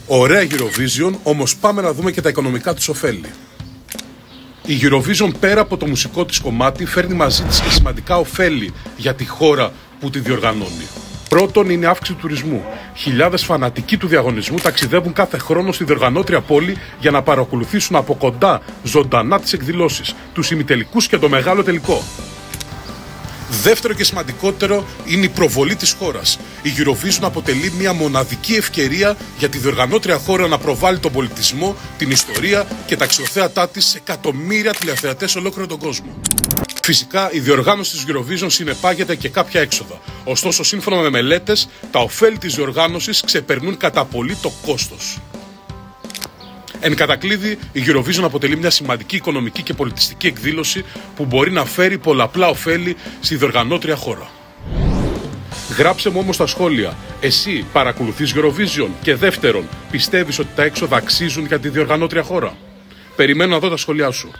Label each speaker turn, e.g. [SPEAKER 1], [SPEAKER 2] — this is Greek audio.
[SPEAKER 1] Ωραία Eurovision, όμως πάμε να δούμε και τα οικονομικά της ωφέλη. Η Eurovision πέρα από το μουσικό της κομμάτι φέρνει μαζί της και σημαντικά ωφέλη για τη χώρα που τη διοργανώνει. Πρώτον είναι η αύξηση του τουρισμού. Χιλιάδες φανατικοί του διαγωνισμού ταξιδεύουν κάθε χρόνο στη διοργανώτρια πόλη για να παρακολουθήσουν από κοντά ζωντανά τις εκδηλώσεις, τους ημιτελικούς και το μεγάλο τελικό. Δεύτερο και σημαντικότερο είναι η προβολή της χώρας. Η Eurovision αποτελεί μια μοναδική ευκαιρία για τη διοργανώτρια χώρα να προβάλλει τον πολιτισμό, την ιστορία και τα αξιοθέατά της σε εκατομμύρια τηλεθεατές σε ολόκληρο τον κόσμο. Φυσικά, η διοργάνωση της Eurovision συνεπάγεται και κάποια έξοδα. Ωστόσο, σύμφωνα με μελέτες, τα ωφέλη της διοργάνωσης ξεπερνούν κατά πολύ το κόστος. Εν κατακλείδη, η Eurovision αποτελεί μια σημαντική οικονομική και πολιτιστική εκδήλωση που μπορεί να φέρει πολλαπλά ωφέλη στη διοργανώτρια χώρα. Γράψε μου όμως στα σχόλια, εσύ παρακολουθείς Eurovision και δεύτερον, πιστεύεις ότι τα έξοδα αξίζουν για τη διοργανώτρια χώρα? Περιμένω να δω τα σχόλιά σου.